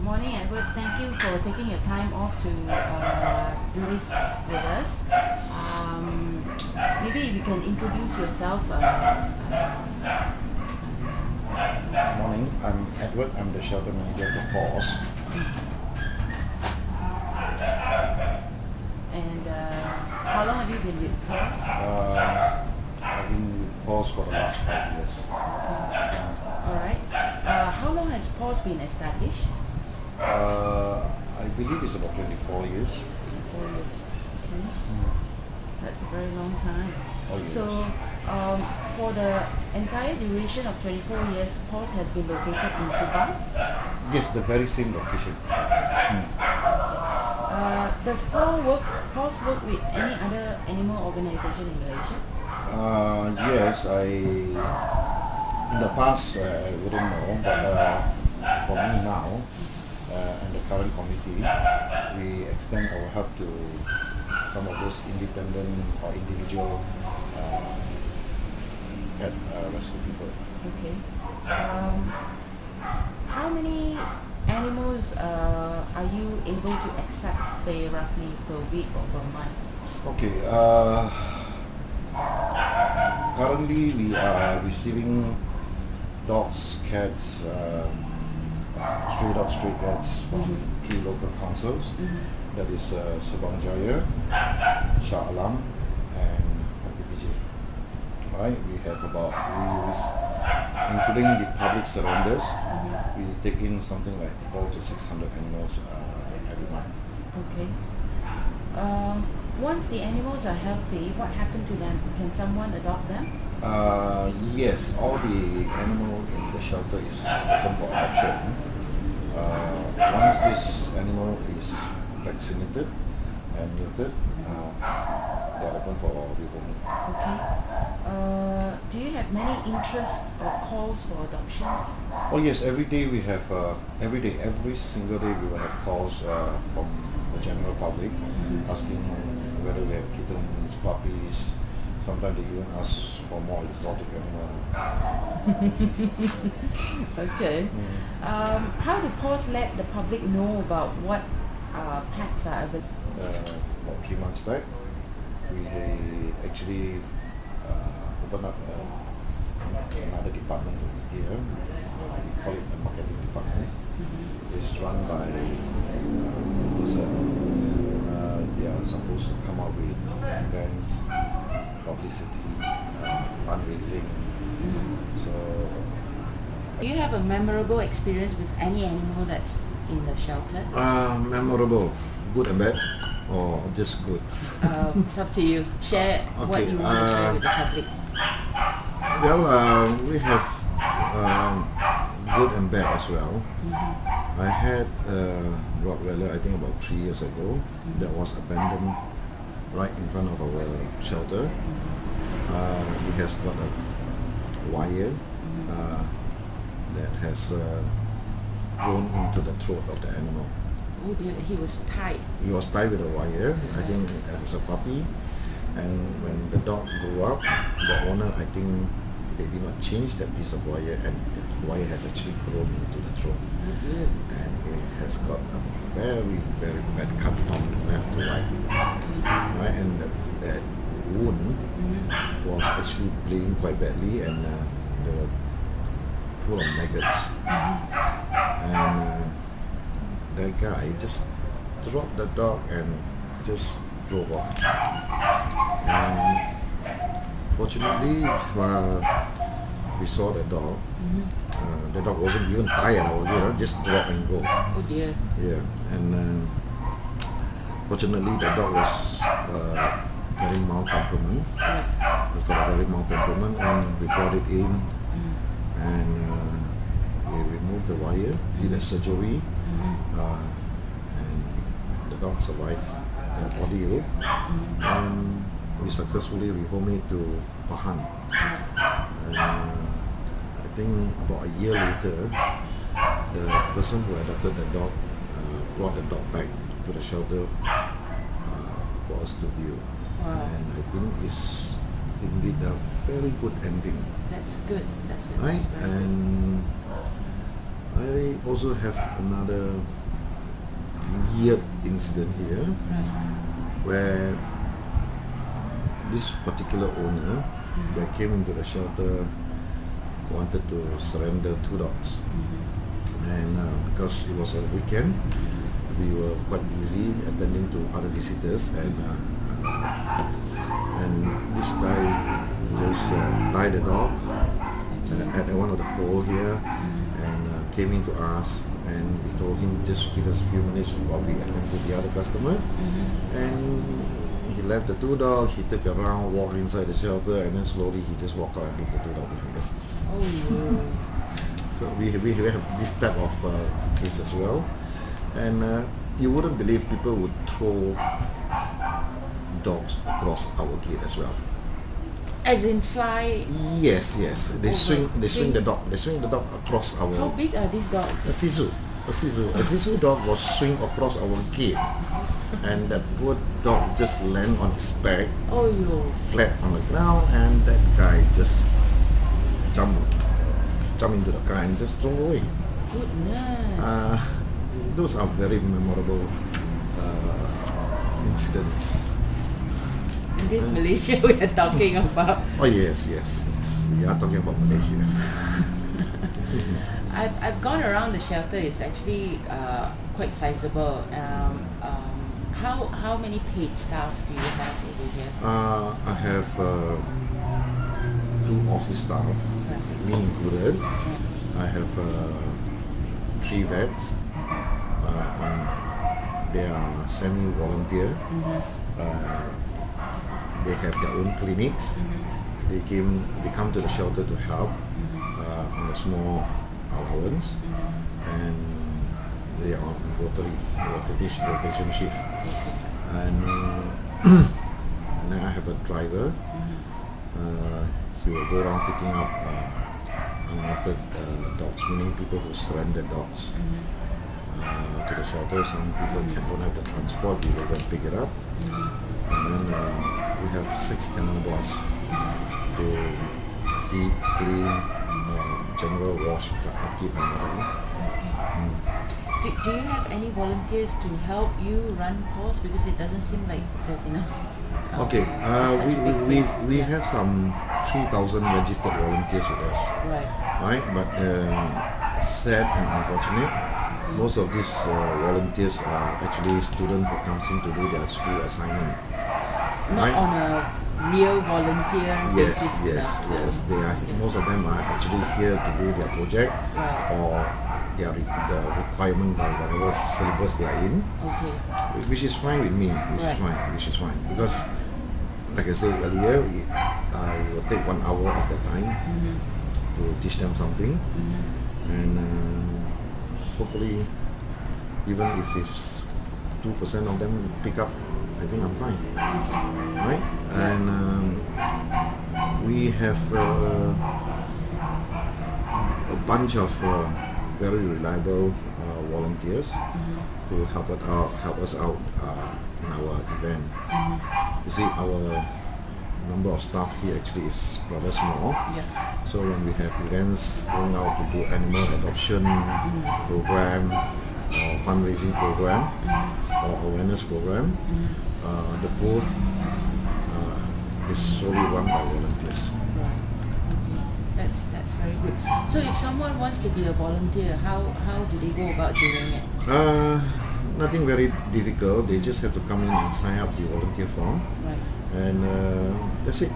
Morning, Edward. Thank you for taking your time off to do this with us. Maybe if you can introduce yourself. Morning, I'm Edward. I'm the shelter manager for PAWS. And how long have you been with PAWS? I've been with PAWS for the last 5 years. All right. How long has PAWS been established? I believe it's about 24 years. 4 years. Okay. That's a very long time. Oh, yes. So, for the entire duration of 24 years, PAWS has been located in Subang. Yes, the very same location. Does PAWS work with any other animal organization in Malaysia? Yes, in the past I wouldn't know, but for me now, and the current committee, we extend our help to some of those independent or individual pet rescue people. Okay. How many animals are you able to accept, say roughly per week or per month? Okay. Currently, we are receiving dogs, cats, stray dogs, stray cats from 3 local councils. That is Subang Jaya, Shah Alam, and PPJ. Right, we have including the public surrenders, we take in something like 400 to 600 animals every month. Okay. Once the animals are healthy, what happens to them? Can someone adopt them? Yes, all the animal in the shelter is open for adoption. Once this animal is vaccinated and neutered, they are open for rehoming. Okay. Do you have many interest or calls for adoptions? Oh yes, every day we have, every single day we will have calls from the general public asking whether we have kittens, puppies. Sometimes they even ask for more exotic animal. Okay. How do PAWS let the public know about what pets are available? About 3 months back, we actually opened up another department here. We call it the marketing department. It's run by a person. They are supposed to come up with events, publicity, fundraising. So, Do you have a memorable experience with any animal that's in the shelter? memorable, good and bad, or just good? It's up to you. Share what Okay, you want to share with the public. Well, we have good and bad as well. I had a Rottweiler, I think about 3 years ago, that was abandoned right in front of our shelter. He has got a wire that has grown into the throat of the animal. Oh dear, he was tied. He was tied with a wire, I think as a puppy, and when the dog grew up, the owner, I think they did not change that piece of wire, and the wire has actually grown into the throat. Oh dear. And it has got a very, very bad cut from left to right. Right, and that wound was actually bleeding quite badly, and they were full of maggots. And that guy just dropped the dog and just drove off. And fortunately, we saw the dog. The dog wasn't even tired, or just drop and go. Oh dear. Yeah, and fortunately, the dog was very mild temperament. He's got a very mild temperament, and we brought it in, and we removed the wire, did a surgery, and the dog survived the ordeal, and we successfully rehomed it to Pahang. And I think about a year later, the person who adopted the dog brought the dog back to the shelter for us to view. Wow. And I think it's indeed a very good ending. That's good. That's good. Right? That's very good. And I I also have another weird incident here where this particular owner that came into the shelter wanted to surrender 2 dogs, and because it was a weekend, we were quite busy attending to other visitors, and this guy just tied the dog at one of the pole here, and came in to us, and we told him just give us a few minutes while we attend to the other customer, and he left the 2 dogs, he took a round, walked inside the shelter, and then slowly he just walked out and leave the 2 dogs behind us. Oh. So we have this type of case as well, and you wouldn't believe people would throw dogs across our gate as well. As in fly? Yes. They swing the dog across our. How big are these dogs? A Shih Tzu dog was swing across our gate, and that poor dog just land on his back, flat on the ground, and that guy just jump into the car and just drove away. Goodness. Those are very memorable incidents. In this Malaysia we are talking about. Oh yes, we are talking about Malaysia. I've gone around the shelter. It's actually quite sizable. How many paid staff do you have over here? I have 2 office staff, me included. I have 3 vets. They are semi-volunteer. They have their own clinics. They come to the shelter to help on a small allowance, and they are on rotation shift. And then I have a driver. He will go around picking up unwanted dogs, meaning people who surrender dogs to the shelter. Some people don't have the transport, we will go and pick it up. And then we have 6 kennel boys to feed, clean, general wash, upkeep, and whatever. Do you have any volunteers to help you run PAWS? Because it doesn't seem like there's enough. Okay, we have some 3,000 registered volunteers with us. Right, but sad and unfortunate, most of these volunteers are actually students who comes in to do their school assignment. Not on a real volunteer basis. Yes. They are. Most of them are actually here to do their project or the requirement by whatever syllabus they are in. Which is fine with me. Which is fine because, like I said earlier, I will take 1 hour of their time to teach them something, and hopefully, even if it's 2% of them pick up, I think I'm fine, right? And we have a bunch of very reliable volunteers who help us out in our event. You see, our number of staff here actually is rather small. So when we have events going out to do animal adoption program, or fundraising program, or awareness program, the booth is solely run by volunteers. That's very good. So if someone wants to be a volunteer, how do they go about doing it? Nothing very difficult. They just have to come in and sign up the volunteer form, and that's it.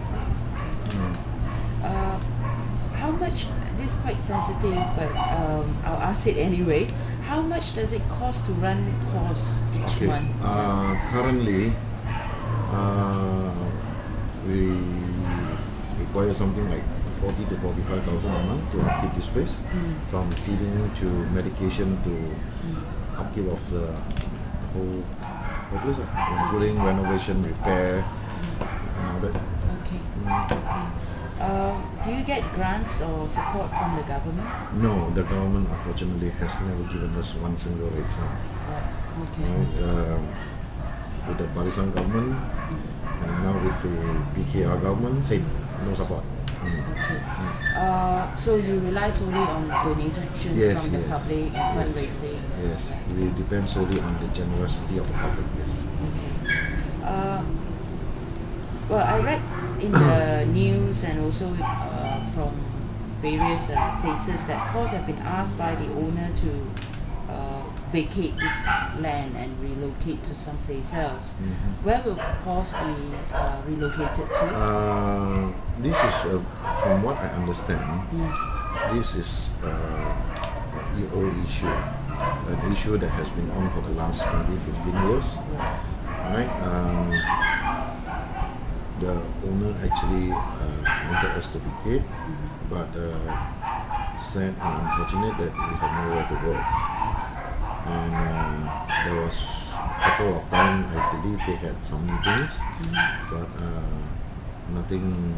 How much? This is quite sensitive, but I'll ask it anyway. How much does it cost to run PAWS each month? Currently, we require something like 40 to 45,000 a month to upkeep this place, from feeding to medication to upkeep of the whole place, including renovation, repair, and all that. Do you get grants or support from the government? No, the government unfortunately has never given us one single rate sum. With the Barisan government and now with the PKR government, same, no support. Okay. So you rely solely on donations Yes, from the yes. public and Yes. fundraising? Yes, we depend solely on the generosity of the public. Yes. Okay. Well, I read in the news and also from various places that PAWS have been asked by the owner to vacate this land and relocate to someplace else. Where will PAWS be relocated to? This is, from what I understand, this is the old issue, an issue that has been on for the last maybe 15 years. Right? The owner actually wanted us to vacate, but sad and unfortunate that we had nowhere to go. And there was a couple of times I believe they had some meetings, but nothing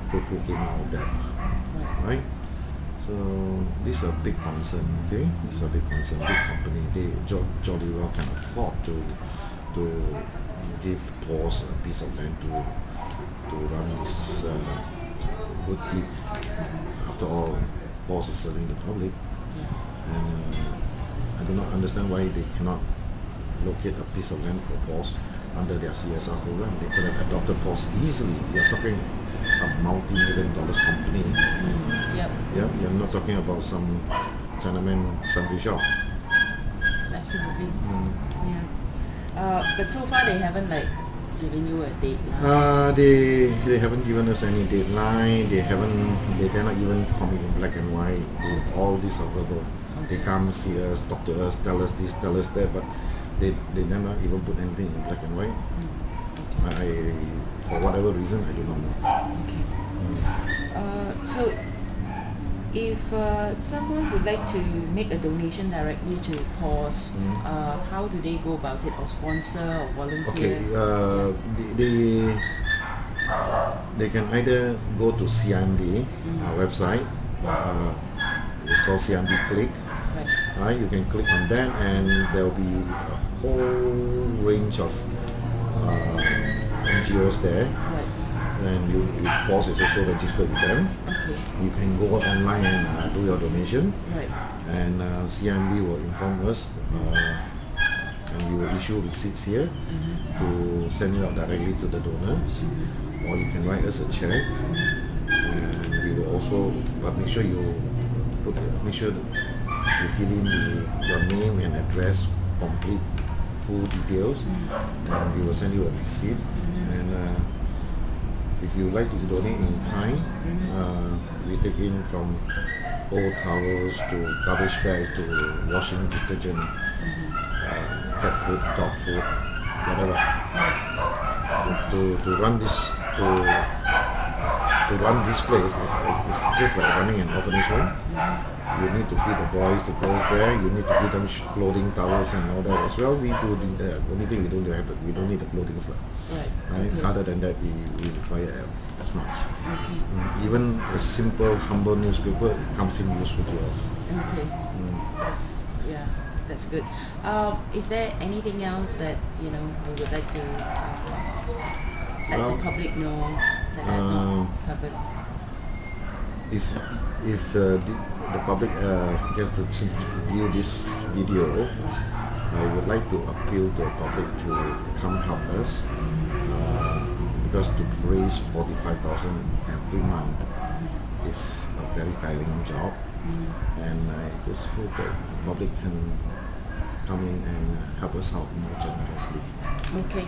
fruitful came out of that. Right? So this is a big concern. Okay, this is a big concern. This company, they jolly well can afford to give PAWS a piece of land to run this boutique. After all, PAWS is serving the public, and I do not understand why they cannot locate a piece of land for PAWS under their CSR program. They could have adopted PAWS easily. We are talking a multi-million-dollar company. Yep. Yeah, you're not talking about some Chinaman sandwich shop. Absolutely. Yeah. But so far they haven't given you a deadline. They haven't given us any deadline. They cannot even commit in black and white. All this are verbal. They come see us, talk to us, tell us this, tell us that, but they never even put anything in black and white. I, for whatever reason, I do not know. Okay. So if someone would like to make a donation directly to PAWS, how do they go about it, or sponsor or volunteer? Okay, they can either go to CIMB website. It's called CIMB Click. Right, you can click on that, and there will be a whole range of NGOs there. Right. And PAWS is also registered with them. Okay. You can go online and do your donation. Right. And CIMB will inform us, and we will issue receipts here to send it out directly to the donors, or you can write us a check, and we will also, but make sure you fill in your name and address, complete full details, and we will send you a receipt. And if you like to donate in kind, we take in from old towels to garbage bag to washing detergent, cat food, dog food, whatever. To run this place is just like running an orphanage home. You need to feed the boys, the girls there. You need to feed them clothing, towels, and all that as well. We do the only thing we don't have, but we don't need the clothing stuff. Right. Okay. Other than that, we require as much. Okay. Even a simple, humble newspaper comes in useful to us. Okay. That's good. Is there anything else that you would like to let the public know that I've not covered? If the public gets to view this video, I would like to appeal to the public to come help us, because to raise 45,000 every month is a very tiring job, and I just hope that the public can come in and help us out more generously. Okay.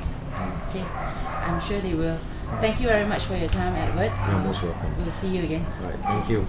I'm sure they will. Thank you very much for your time, Edward. You're most welcome. We'll see you again. Right, thank you.